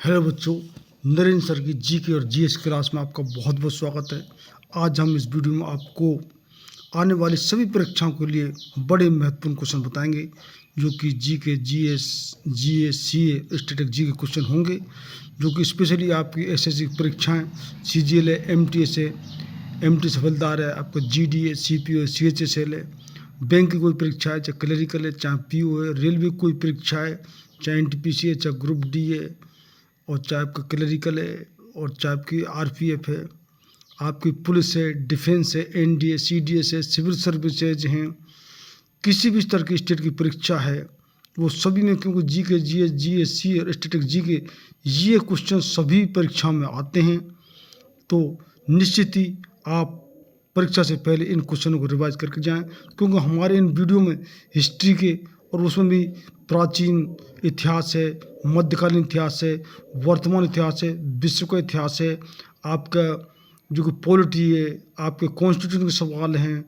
Hello बच्चों, Narendra sir की GK और जीएस क्लास में आपका बहुत बहुत स्वागत है। आज हम इस वीडियो में आपको आने वाली सभी परीक्षाओं के लिए बड़े महत्वपूर्ण क्वेश्चन बताएंगे, जो कि GK, GS, GS, CA, static G के क्वेश्चन होंगे, जो कि स्पेशली आपकी एसएससी परीक्षाएं, सीजीएल है, एमटीएस है, एमटी सफलदार है, आपका जीडी है, सीपीओ है, सीएचएसएल है, बैंक की कोई परीक्षा है, चाहे क्लरिकल है, चाहे पीओ है, रेलवे की कोई परीक्षा है, चाहे एनटीपीसी है, चाहे ग्रुप डी है, और चाहे आपका क्लरिकल है, और चाहे आपकी आरपीएफ है, आपकी पुलिस है, डिफेंस है, एनडीए, सीडीएस है, सिविल सर्विसेज हैं, किसी भी स्तर की स्टेट की परीक्षा है, वो सभी में, क्योंकि जी के, जीएस, जीएससी और स्टैटिक जी के ये क्वेश्चन सभी परीक्षा में आते हैं, तो निश्चित ही आप परीक्षा से पहले इन क्वेश्चनों को रिवाइज करके जाएं, क्योंकि हमारे इन वीडियो में हिस्ट्री के और उसमें भी प्राचीन इतिहास है, मध्यकालीन इतिहास है, वर्तमान इतिहास है, विश्व का इतिहास है, आपका जो कि पॉलिटी है, आपके कॉन्स्टिट्यूशन के सवाल हैं,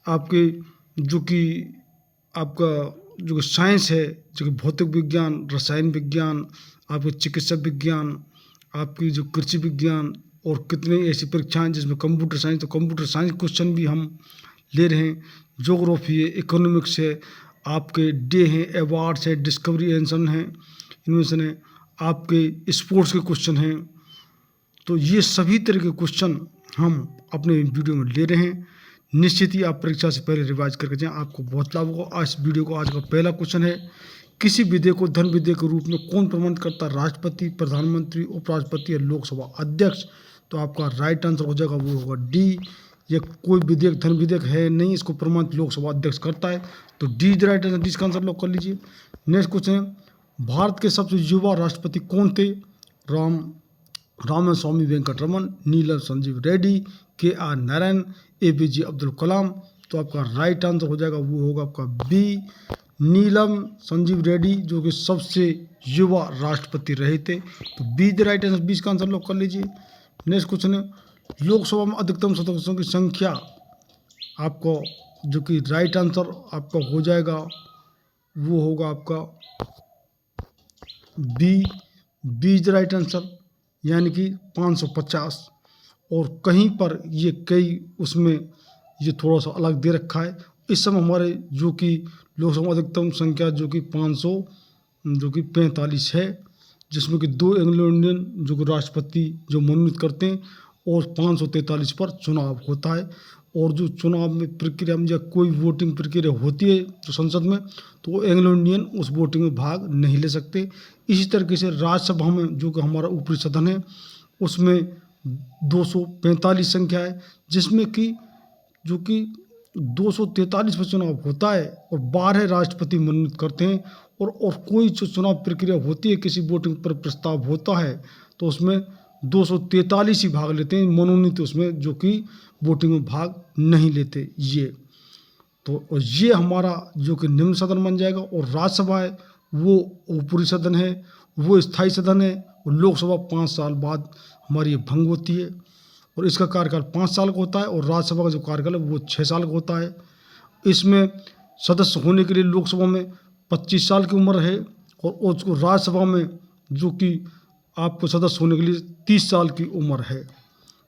आपके जो कि आपका जो कि साइंस है, जो कि भौतिक विज्ञान, रसायन विज्ञान, आपके चिकित्सा विज्ञान, आपकी जो कृषि विज्ञान, और कितने ऐसी परीक्षाएं जिसमें कंप्यूटर साइंस, तो कंप्यूटर साइंस क्वेश्चन भी हम ले रहे हैं, ज्योग्राफी है, इकोनॉमिक्स है, आपके डे हैं, अवार्ड्स है, डिस्कवरी एंसन है, इन्वेंशन है, आपके स्पोर्ट्स के क्वेश्चन हैं। तो ये सभी तरह के क्वेश्चन हम अपने वीडियो में ले रहे हैं। निश्चित ही आप परीक्षा से पहले रिवाइज करके जाएं, आपको बहुत लाभ होगा। आज वीडियो को आज का पहला क्वेश्चन है, किसी विधेयक को धन विधेयक के रूप में कौन प्रमाणित करता है? राष्ट्रपति, प्रधानमंत्री, उपराष्ट्रपति या लोकसभा अध्यक्ष? तो आपका राइट आंसर हो जाएगा, वो होगा डी। ये कोई विधेयक धन विधेयक है नहीं, इसको प्रमाणित लोकसभा अध्यक्ष करता है, तो डी इज राइट आंसर। इसका आंसर लॉक कर लीजिए। नेक्स्ट क्वेश्चन है, भारत के सबसे युवा राष्ट्रपति कौन थे? रामास्वामी वेंकटरमन, नीलम संजीव रेड्डी, के आर नारायण, एपीजे अब्दुल कलाम? तो आपका राइट आंसर हो जाएगा, वो होगा आपका बी, नीलम संजीव रेड्डी, जो कि सबसे युवा राष्ट्रपति रहे थे। तो बी इज राइट आंसर, 20 का आंसर लॉक कर लीजिए। नेक्स्ट क्वेश्चन है, लोकसभा में अधिकतम सदस्यों की संख्या, आपको जो कि राइट आंसर आपका हो जाएगा, वो होगा आपका बी इज राइट आंसर, यानी कि 550। और कहीं पर ये कई उसमें ये थोड़ा सा अलग दे रखा है। इस समय हमारे जो कि लोकसभा अधिकतम संख्या जो कि 545 है, जिसमें कि 2 एंग्लो इंडियन जो कि राष्ट्रपति जो मनोनीत करते हैं, और 543 पर चुनाव होता है। और जो चुनाव में प्रक्रिया में या कोई वोटिंग प्रक्रिया होती है जो संसद में, तो एंग्लो इंडियन उस वोटिंग में भाग नहीं ले सकते। इसी तरीके से राज्यसभा में जो कि हमारा ऊपरी सदन है, उसमें 245 संख्या है, जिसमें कि जो कि 243 पर चुनाव होता है, और 12 राष्ट्रपति मनोनीत करते हैं। और कोई जो चुनाव प्रक्रिया होती है, किसी वोटिंग पर प्रस्ताव होता है, तो उसमें 243 ही भाग लेते हैं मनोनीत, उसमें जो कि वोटिंग में भाग नहीं लेते। ये तो और ये हमारा जो कि निम्न सदन बन जाएगा। और राज्यसभा है वो ऊपरी सदन है, वो स्थायी सदन है। और लोकसभा 5 साल बाद हमारी ये भंग होती है, और इसका कार्यकाल 5 साल का होता है। और राज्यसभा का जो कार्यकाल है वो 6 साल का होता है। इसमें सदस्य होने के लिए लोकसभा में 25 साल की उम्र है, और उसको राज्यसभा में जो कि आपको सदस्य होने के लिए 30 साल की उम्र है।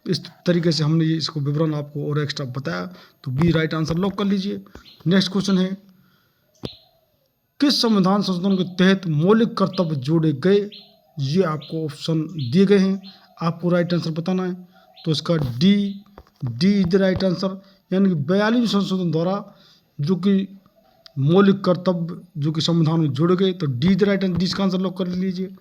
इस तरीके से हमने ये इसको विवरण आपको और एक्स्ट्रा बताया, तो बी राइट आंसर लॉक कर लीजिए। नेक्स्ट क्वेश्चन है, किस संविधान संशोधन के तहत मौलिक कर्तव्य जोड़े गए? ये आपको ऑप्शन दिए गए हैं, आपको राइट आंसर बताना है। तो इसका D is the right answer, यानी कि 42वें संशोधन द्वारा जो कि मौलिक कर्तव्य जो कि संविधान में जोड़े गए, तो D is right answer, D का आंसर लॉक कर लीजिए।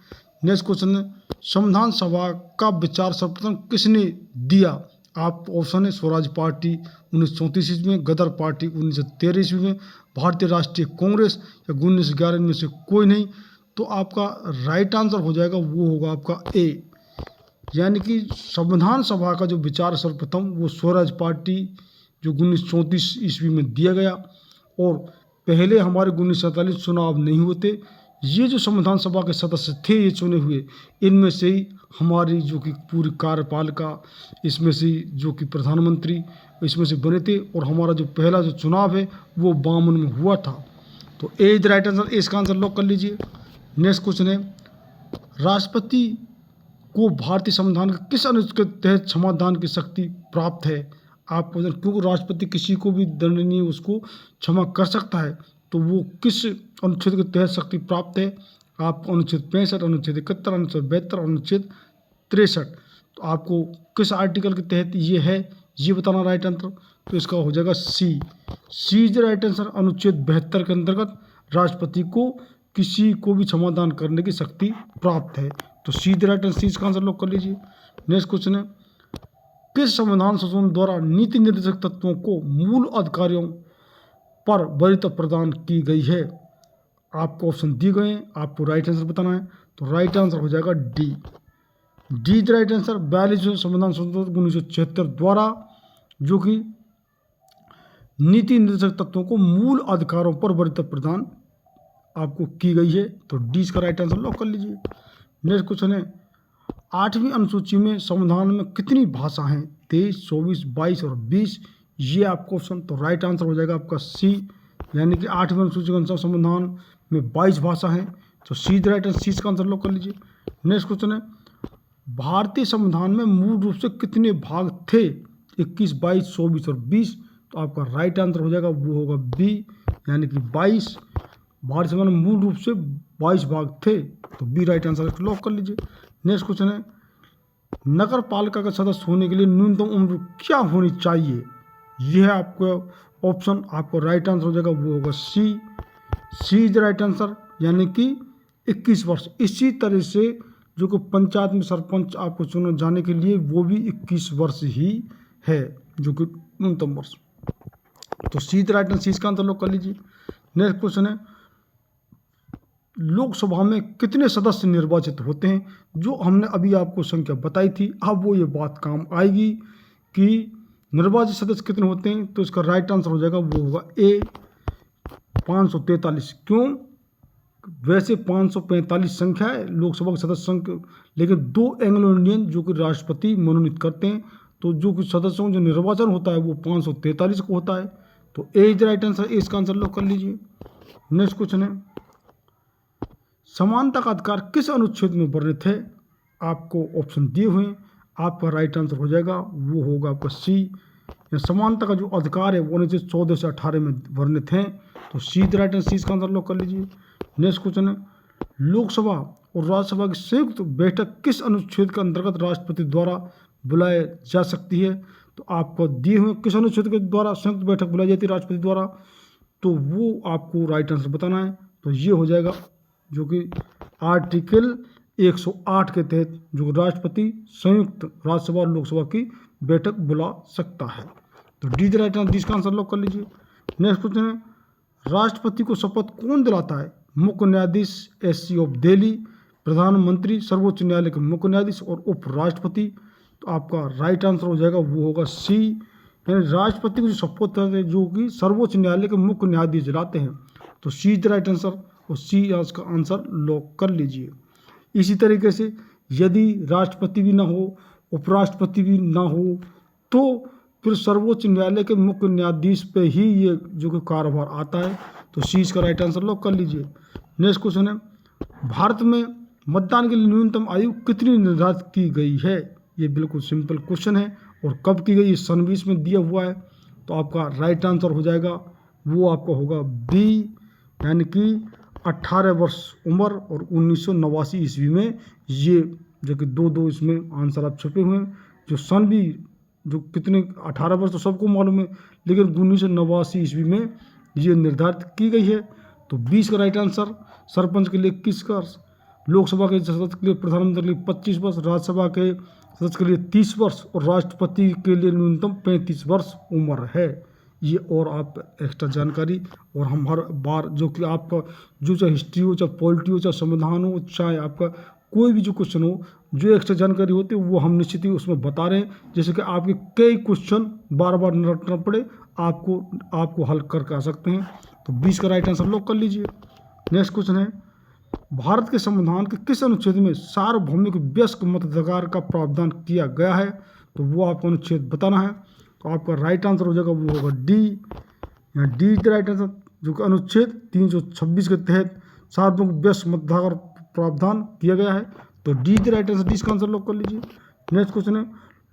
नेक्स्ट क्वेश्चन है, संविधान सभा का विचार सर्वप्रथम किसने दिया? आप ऑप्शन है, स्वराज पार्टी 1934 ईस्वी में, गदर पार्टी 1913 ईस्वी में, भारतीय राष्ट्रीय कांग्रेस, या 1911 में से कोई नहीं। तो आपका राइट आंसर हो जाएगा, वो होगा आपका ए, यानी कि संविधान सभा का जो विचार सर्वप्रथम वो स्वराज पार्टी जो 1934 ईस्वी में दिया गया। और पहले हमारे 1947 चुनाव नहीं होते, ये जो संविधान सभा के सदस्य थे ये चुने हुए, इनमें से ही हमारी जो कि पूरी कार्यपालिका, इसमें से जो कि प्रधानमंत्री इसमें से बने थे। और हमारा जो पहला जो चुनाव है वो 52 में हुआ था। तो ए इज राइट आंसर, इसका आंसर लॉक कर लीजिए। नेक्स्ट क्वेश्चन है, राष्ट्रपति को भारतीय संविधान के किस अनुच्छेद के तहत क्षमादान की शक्ति प्राप्त है। आप क्योंकि राष्ट्रपति किसी को भी दंडनीय उसको क्षमा कर सकता है, तो वो किस अनुच्छेद के तहत शक्ति प्राप्त है। आपको अनुच्छेद 65, अनुच्छेद 71, अनुच्छेद 72, अनुच्छेद 63, तो आपको किस आर्टिकल के तहत ये है ये बताना राइट आंसर। तो इसका हो जाएगा सी इज द राइट आंसर। अनुच्छेद 72 के अंतर्गत राष्ट्रपति को किसी को भी क्षमादान करने की शक्ति प्राप्त है। तो सी द राइट आंसर, सी इसका आंसर लॉक कर लीजिए। नेक्स्ट क्वेश्चन है, किस संविधान संशोधन द्वारा नीति निर्देशक तत्वों को मूल अधिकारियों पर वरीयता प्रदान की गई है। आपको ऑप्शन दिए गए हैं, आपको राइट आंसर बताना है। तो राइट आंसर हो जाएगा डी द राइट आंसर। 42वें संविधान संशोधन 1976 द्वारा जो कि नीति निर्देशक तत्वों को मूल अधिकारों पर वरीयता प्रदान आपको की गई है। तो डी इसका राइट आंसर लॉक कर लीजिए। नेक्स्ट क्वेश्चन है, 8वीं अनुसूची में संविधान में कितनी भाषा हैं? 23, 24, 22 और 20। ये आपको ऑप्शन, तो राइट आंसर हो जाएगा आपका सी, यानी कि 8वीं अनुसूची के अनुसार संविधान में 22 भाषा हैं। तो सी द राइट आंसर, सी इसका आंसर लॉक कर लीजिए। नेक्स्ट क्वेश्चन है, भारतीय संविधान में मूल रूप से कितने भाग थे? 21, 22, 24 और 20। तो आपका राइट आंसर हो जाएगा वो होगा बी, यानी कि 22। भारतीय संविधान में मूल रूप से 22 भाग थे, तो बी राइट आंसर लॉक कर लीजिए। नेक्स्ट क्वेश्चन है, नगर पालिका का सदस्य होने के लिए न्यूनतम उम्र क्या होनी चाहिए? यह है आपको ऑप्शन, आपको राइट आंसर हो जाएगा वो होगा सी इज द राइट आंसर, यानी कि 21 वर्ष। इसी तरह से जो कि पंचायत में सरपंच आपको चुने जाने के लिए वो भी 21 वर्ष ही है, जो कि न्यूनतम वर्ष। तो सी द राइट आंसर, सी इसका आंसर लॉक कर लीजिए। नेक्स्ट क्वेश्चन है, लोकसभा में कितने सदस्य निर्वाचित होते हैं? जो हमने अभी आपको संख्या बताई थी, अब वो ये बात काम आएगी कि निर्वाचित सदस्य कितने होते हैं। तो इसका राइट आंसर हो जाएगा वो होगा ए, 543। क्यों? वैसे 545 संख्या है लोकसभा के सदस्य संख्या, लेकिन 2 एंग्लो इंडियन जो कि राष्ट्रपति मनोनीत करते हैं, तो जो कुछ सदस्यों जो निर्वाचन होता है वो 543 को होता है। तो ए इज द राइट आंसर, ए इसका आंसर लॉक कर लीजिए। नेक्स्ट क्वेश्चन है, समानता का अधिकार किस अनुच्छेद में वर्णित है? आपको ऑप्शन दिए हुए हैं, आपका राइट आंसर हो जाएगा वो होगा आपका सी। समानता का जो अधिकार है वो अनुच्छेद 14 से 18 में वर्णित हैं। तो सी द राइट आंसर, सी इसका आंसर लॉक कर लीजिए। नेक्स्ट क्वेश्चन है, लोकसभा और राज्यसभा की संयुक्त बैठक किस अनुच्छेद के अंतर्गत राष्ट्रपति द्वारा बुलाई जा सकती है? तो आपको दिए हुए किस अनुच्छेद के द्वारा संयुक्त बैठक बुलाई जाती है राष्ट्रपति द्वारा, तो वो आपको राइट आंसर बताना है। तो ये हो जाएगा जो कि आर्टिकल 108 के तहत जो राष्ट्रपति संयुक्त राज्यसभा और लोकसभा की बैठक बुला सकता है। तो डी द राइट आंसर, इसका आंसर लॉक कर लीजिए। नेक्स्ट क्वेश्चन है, राष्ट्रपति को शपथ कौन दिलाता है? मुख्य न्यायाधीश एससी ऑफ दिल्ली, प्रधानमंत्री, सर्वोच्च न्यायालय के मुख्य न्यायाधीश और उपराष्ट्रपति। तो आपका राइट आंसर हो जाएगा वो होगा सी, यानी राष्ट्रपति को जो शपथ है जो कि सर्वोच्च न्यायालय के मुख्य न्यायाधीश दिलाते हैं। तो सी द राइट आंसर, और सी का आंसर लॉक कर लीजिए। इसी तरीके से यदि राष्ट्रपति भी ना हो, उपराष्ट्रपति भी ना हो, तो फिर सर्वोच्च न्यायालय के मुख्य न्यायाधीश पे ही ये जो कि कार्यभार आता है। तो सी इसका राइट आंसर लॉक कर लीजिए। नेक्स्ट क्वेश्चन है, भारत में मतदान के लिए न्यूनतम आयु कितनी निर्धारित की गई है? ये बिल्कुल सिंपल क्वेश्चन है, और कब की गई ये सन 20 में दिया हुआ है। तो आपका राइट आंसर हो जाएगा वो आपका होगा बी, यानी कि 18 वर्ष उम्र, और 1989 ईस्वी में ये जो कि 2 इसमें आंसर आप छुपे हुए हैं। जो सन भी जो कितने 18 वर्ष तो सबको मालूम है, लेकिन 1989 ईस्वी में ये निर्धारित की गई है। तो 20 का राइट आंसर, सरपंच के लिए 21 वर्ष, लोकसभा के सदस्य के लिए, प्रधानमंत्री के लिए 25 वर्ष, राज्यसभा के सदस्य के लिए 30 वर्ष और राष्ट्रपति के लिए न्यूनतम 35 वर्ष उम्र है। ये और आप एक्स्ट्रा जानकारी, और हम हर बार जो कि आपका जो चाहे हिस्ट्री हो, चाहे पॉलिटी हो, चाहे संविधान हो, चाहे आपका कोई भी जो क्वेश्चन हो, जो एक्स्ट्रा जानकारी होती है वो हम निश्चित ही उसमें बता रहे हैं, जैसे कि आपके कई क्वेश्चन बार बार न रटना पड़े, आपको हल करके आ सकते हैं। तो 20 का राइट आंसर लॉक कर लीजिए। नेक्स्ट क्वेश्चन है, भारत के संविधान के किस अनुच्छेद में सार्वभौमिक वयस्क मताधिकार का प्रावधान किया गया है? तो वो आपको अनुच्छेद बताना है। तो आपका राइट आंसर हो जाएगा वो होगा डी, या डी द राइट आंसर, जो कि अनुच्छेद 326 के तहत सार्वभौमिक वयस्क मताधिकार प्रावधान किया गया है। तो D the right answer, D इसका आंसर लॉक कर लीजिए। नेक्स्ट क्वेश्चन है,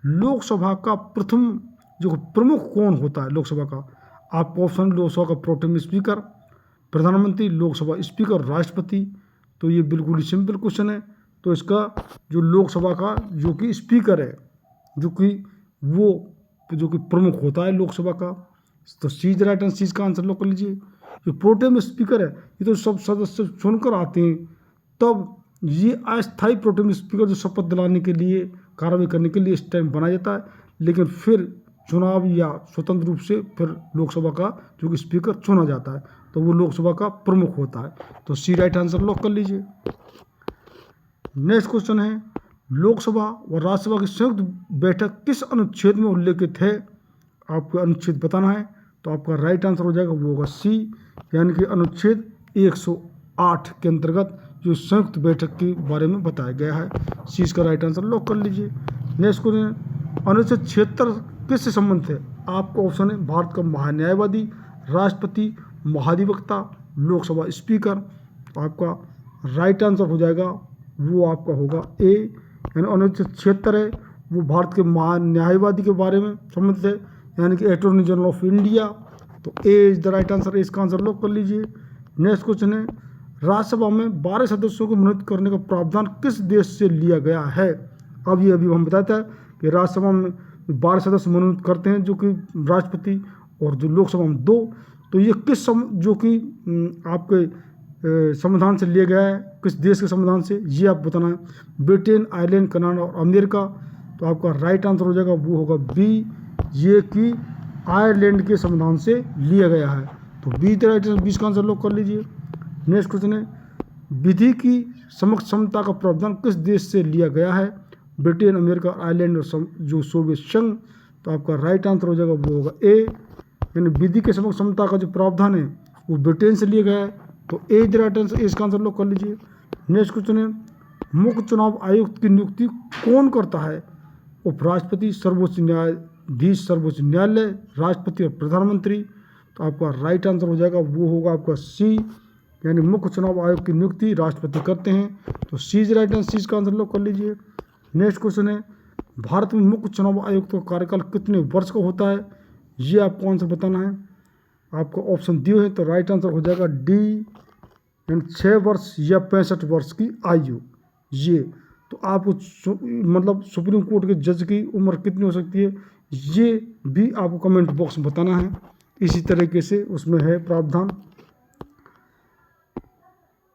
लोकसभा का प्रथम जो प्रमुख कौन होता है लोकसभा का? आपको ऑप्शन लोकसभा का प्रोटेम स्पीकर, प्रधानमंत्री, लोकसभा स्पीकर, राष्ट्रपति। तो ये बिल्कुल ही सिंपल क्वेश्चन है। तो इसका जो लोकसभा का जो कि स्पीकर है, जो कि वो जो कि प्रमुख होता है लोकसभा का, तो सी द राइट आंसर, सी का आंसर लॉक कर लीजिए। जो प्रोटेम स्पीकर है ये तो सब सदस्य चुनकर आते हैं, तब ये अस्थायी प्रोटेम स्पीकर जो शपथ दिलाने के लिए, कार्रवाई करने के लिए इस टाइम बनाया जाता है, लेकिन फिर चुनाव या स्वतंत्र रूप से फिर लोकसभा का जो कि स्पीकर चुना जाता है, तो वो लोकसभा का प्रमुख होता है। तो सी राइट आंसर लॉक कर लीजिए। नेक्स्ट क्वेश्चन है, लोकसभा व राज्यसभा की संयुक्त बैठक किस अनुच्छेद में उल्लेखित है? आपको अनुच्छेद बताना है। तो आपका राइट आंसर हो जाएगा, वो होगा सी, यानी कि अनुच्छेद 108 के अंतर्गत जो संयुक्त बैठक के बारे में बताया गया है। सी इसका राइट आंसर लॉक कर लीजिए। नेक्स्ट क्वेश्चन, अनुच्छेद 76 किससे संबंधित है? आपका ऑप्शन है भारत का महान्यायवादी, राष्ट्रपति, महाधिवक्ता, लोकसभा स्पीकर। आपका राइट आंसर हो जाएगा, वो आपका होगा ए, यानी अनुच्छेद 76 है वो भारत के महान्यायवादी के बारे में संबंधित है, यानी कि अटॉर्नी जनरल ऑफ इंडिया। तो ए इज द राइट आंसर, इसका आंसर लॉक कर लीजिए। नेक्स्ट क्वेश्चन है, राज्यसभा में 12 सदस्यों को मनोनीत करने का प्रावधान किस देश से लिया गया है? अब ये अभी हम बताते हैं कि राज्यसभा में 12 सदस्य मनोनीत करते हैं, जो कि राष्ट्रपति, और जो लोकसभा में 2। तो ये किस जो कि आपके संविधान से लिया गया है, किस देश के संविधान से, ये आप बताना है। ब्रिटेन, आयरलैंड, कनाडा और अमेरिका। तो आपका राइट आंसर हो जाएगा, वो होगा बी, ये कि आयरलैंड के संविधान से लिया गया है। तो बी द राइट आंसर, 20 का आंसर लॉक कर लीजिए। नेक्स्ट क्वेश्चन है, विधि की समक्ष क्षमता का प्रावधान किस देश से लिया गया है? ब्रिटेन, अमेरिका, आयरलैंड और जो सोवियत संघ। तो आपका राइट आंसर हो जाएगा, वो होगा ए, यानी विधि के समक्ष क्षमता का जो प्रावधान है वो ब्रिटेन से लिया गया है। तो ए द राइट आंसर, इसका आंसर लॉक कर लीजिए। नेक्स्ट क्वेश्चन है, मुख्य चुनाव आयुक्त की नियुक्ति कौन करता है? उपराष्ट्रपति, सर्वोच्च न्यायाधीश, सर्वोच्च न्यायालय, राष्ट्रपति और प्रधानमंत्री। तो आपका राइट आंसर हो जाएगा, वो होगा आपका सी, यानी मुख्य चुनाव आयोग की नियुक्ति राष्ट्रपति करते हैं। तो सी इज राइट आंसर, सी का आंसर लॉक कर लीजिए। नेक्स्ट क्वेश्चन है, भारत में मुख्य चुनाव आयुक्त का कार्यकाल कितने वर्ष का होता है? ये आपको आंसर बताना है। आपको ऑप्शन दिए हैं, तो राइट आंसर हो जाएगा डी, यानी 6 वर्ष या 65 वर्ष की आयु। ये तो आपको मतलब सुप्रीम कोर्ट के जज की उम्र कितनी हो सकती है, ये भी आपको कमेंट बॉक्स में बताना है। इसी तरीके से उसमें है प्रावधान।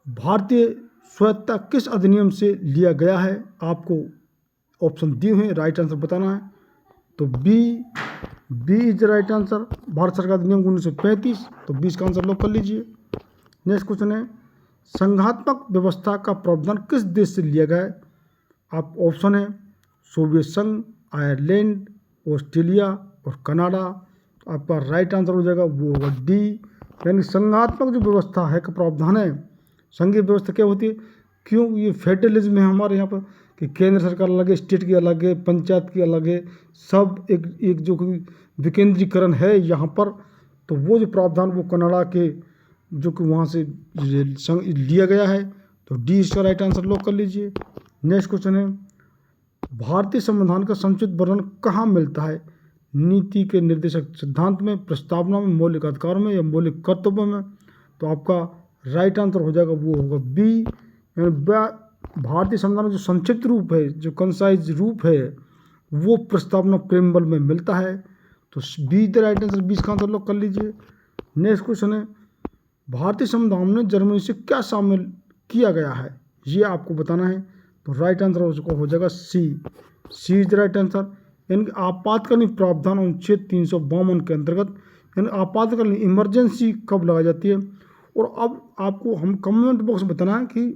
भारतीय स्वायत्तता किस अधिनियम से लिया गया है? आपको ऑप्शन दिए हैं, राइट आंसर बताना है। तो B is the right answer, Bharat सरकार अधिनियम 1935। तो 20 का आंसर लॉक कर लीजिए। नेक्स्ट क्वेश्चन है, संघात्मक व्यवस्था का प्रावधान किस देश से लिया गया है? आप ऑप्शन है सोवियत संघ, आयरलैंड, ऑस्ट्रेलिया और कनाडा। तो आपका राइट आंसर हो जाएगा, वो होगा डी, यानी संघात्मक जो व्यवस्था है का प्रावधान है। संघीय व्यवस्था क्या होती है, क्यों ये फेडरलिज्म है हमारे यहाँ पर कि केंद्र सरकार अलग है, स्टेट की अलग है, पंचायत की अलग है, सब एक जो कि विकेंद्रीकरण है यहाँ पर। तो वो जो प्रावधान वो कनाडा के जो कि वहाँ से लिया गया है। तो डी इसका राइट आंसर लॉक कर लीजिए। नेक्स्ट क्वेश्चन है, भारतीय संविधान का संक्षिप्त वर्णन कहाँ मिलता है? नीति के निर्देशक सिद्धांत में, प्रस्तावना में, मौलिक अधिकारों में या मौलिक कर्तव्यों में। तो आपका राइट आंसर हो जाएगा, वो होगा बी, यानी भारतीय संविधान का जो संक्षिप्त रूप है, जो कंसाइज रूप है, वो प्रस्तावना प्रेमबल में मिलता है। तो बी द राइट आंसर, 20 का आंसर लॉक कर लीजिए। नेक्स्ट क्वेश्चन है, भारतीय संविधान में जर्मनी से क्या शामिल किया गया है? ये आपको बताना है। तो राइट आंसर हो जाएगा सी इज द राइट आंसर, यानी आपातकालीन प्रावधान अनुच्छेद 352 के अंतर्गत, यानी आपातकालीन इमरजेंसी कब लगाई जाती है। और अब आपको हम कमेंट बॉक्स में बताना है कि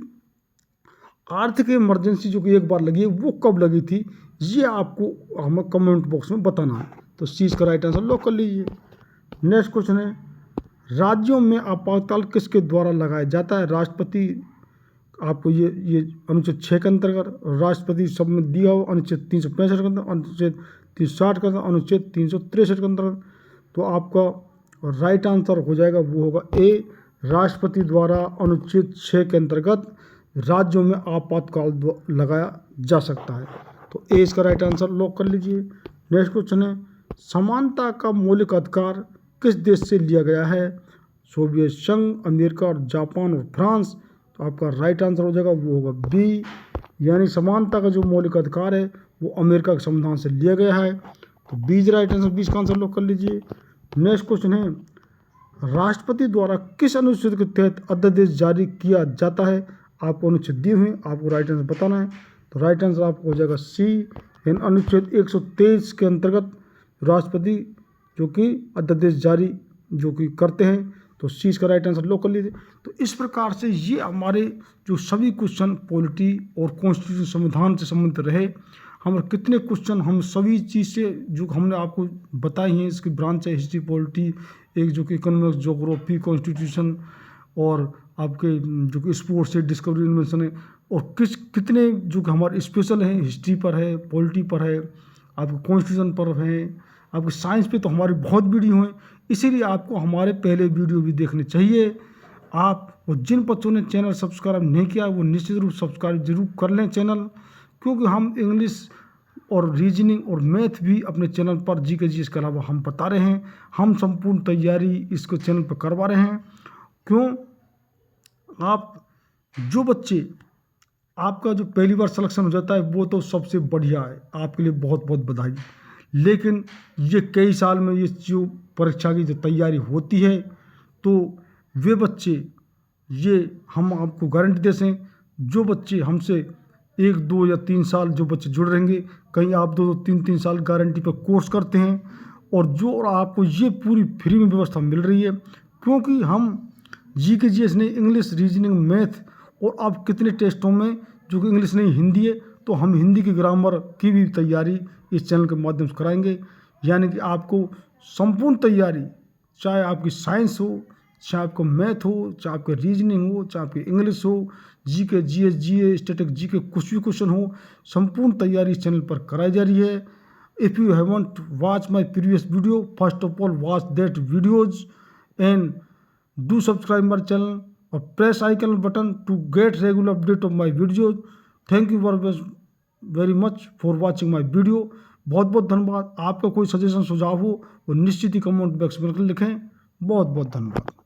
आर्थिक इमरजेंसी जो कि एक बार लगी है वो कब लगी थी, ये आपको हमें कमेंट बॉक्स में बताना है। तो सी इसका राइट आंसर लॉक कर लीजिए। नेक्स्ट क्वेश्चन है, राज्यों में आपातकाल किसके द्वारा लगाया जाता है? राष्ट्रपति। आपको ये अनुच्छेद 6 के अंतर्गत, राष्ट्रपति सब में दिया हो, अनुच्छेद 365 के अंतर्गत, अनुच्छेद 360 के अंतर्गत, अनुच्छेद 363 के अंतर्गत। तो आपका राइट आंसर हो जाएगा, वो होगा ए, राष्ट्रपति द्वारा अनुच्छेद 6 के अंतर्गत राज्यों में आपातकाल लगाया जा सकता है। तो ए इसका राइट आंसर लॉक कर लीजिए। नेक्स्ट क्वेश्चन है, समानता का मौलिक अधिकार किस देश से लिया गया है? सोवियत संघ, अमेरिका और जापान और फ्रांस। तो आपका राइट आंसर हो जाएगा वो होगा बी, यानी समानता का जो मौलिक अधिकार है वो अमेरिका के संविधान से लिया गया है। तो बी इज राइट आंसर, 20 का आंसर लॉक कर लीजिए। नेक्स्ट क्वेश्चन है, राष्ट्रपति द्वारा किस अनुच्छेद के तहत अध्यादेश जारी किया जाता है? आपको अनुच्छेद दिए हुए, आपको राइट आंसर बताना है। तो राइट आंसर आपको हो जाएगा सी, इन अनुच्छेद 123 के अंतर्गत राष्ट्रपति जो कि अध्यादेश जारी जो कि करते हैं। तो सी इसका राइट आंसर लॉक कर लीजिए। तो इस प्रकार से ये हमारे जो सभी क्वेश्चन पॉलिटी और कॉन्स्टिट्यूशन संविधान से संबंधित रहे। हम कितने क्वेश्चन हम सभी चीज़ से जो हमने आपको बताई हैं, इसकी ब्रांच है हिस्ट्री, पॉलिटी, एक जो कि इकोनॉमिक्स, ज्योग्राफी, कॉन्स्टिट्यूशन और आपके जो कि स्पोर्ट्स है, डिस्कवरी, इन्वेंशन है, और कितने जो कि हमारे स्पेशल हैं, हिस्ट्री पर है, पॉलिटी पर है, आपके कॉन्स्टिट्यूशन पर है, आपके साइंस पे तो हमारी बहुत वीडियो हैं। इसीलिए आपको हमारे पहले वीडियो भी देखने चाहिए। आप और जिन बच्चों ने चैनल सब्सक्राइब नहीं किया वो निश्चित रूप सब्सक्राइब जरूर कर लें चैनल, क्योंकि हम इंग्लिश और रीजनिंग और मैथ भी अपने चैनल पर जीके जीएस के अलावा हम बता रहे हैं। हम संपूर्ण तैयारी इसको चैनल पर करवा रहे हैं। क्यों? आप जो बच्चे आपका जो पहली बार सिलेक्शन हो जाता है वो तो सबसे बढ़िया है, आपके लिए बहुत बहुत बधाई। लेकिन ये कई साल में ये जो परीक्षा की जो तैयारी होती है, तो वे बच्चे, ये हम आपको गारंटी देते हैं, जो बच्चे हमसे 1, 2 या 3 साल जो बच्चे जुड़ रहेंगे, कहीं आप 2, 3 साल गारंटी पर कोर्स करते हैं, और जो आपको ये पूरी फ्री में व्यवस्था मिल रही है, क्योंकि हम जीके जीएस नहीं, इंग्लिश, रीजनिंग, मैथ और आप कितने टेस्टों में जो कि इंग्लिश नहीं हिंदी है, तो हम हिंदी की ग्रामर की भी तैयारी इस चैनल के माध्यम से कराएंगे। यानी कि आपको संपूर्ण तैयारी, चाहे आपकी साइंस हो, चाहे आपको मैथ हो, चाहे आपके रीजनिंग हो, चाहे आपकी इंग्लिश हो, जीके जीएस, जीए, स्टैटिक जीके, कुछ भी क्वेश्चन हो, संपूर्ण तैयारी इस चैनल पर कराई जा रही है। If you haven't watch my previous video, first of all watch that videos and do subscribe my channel or press icon button to get regular update of my videos. Thank you very much for watching my video. बहुत बहुत धन्यवाद। आपका कोई suggestion सुझाव हो वो निश्चित ही comment box में लिखें। बहुत बहुत धन्यवाद।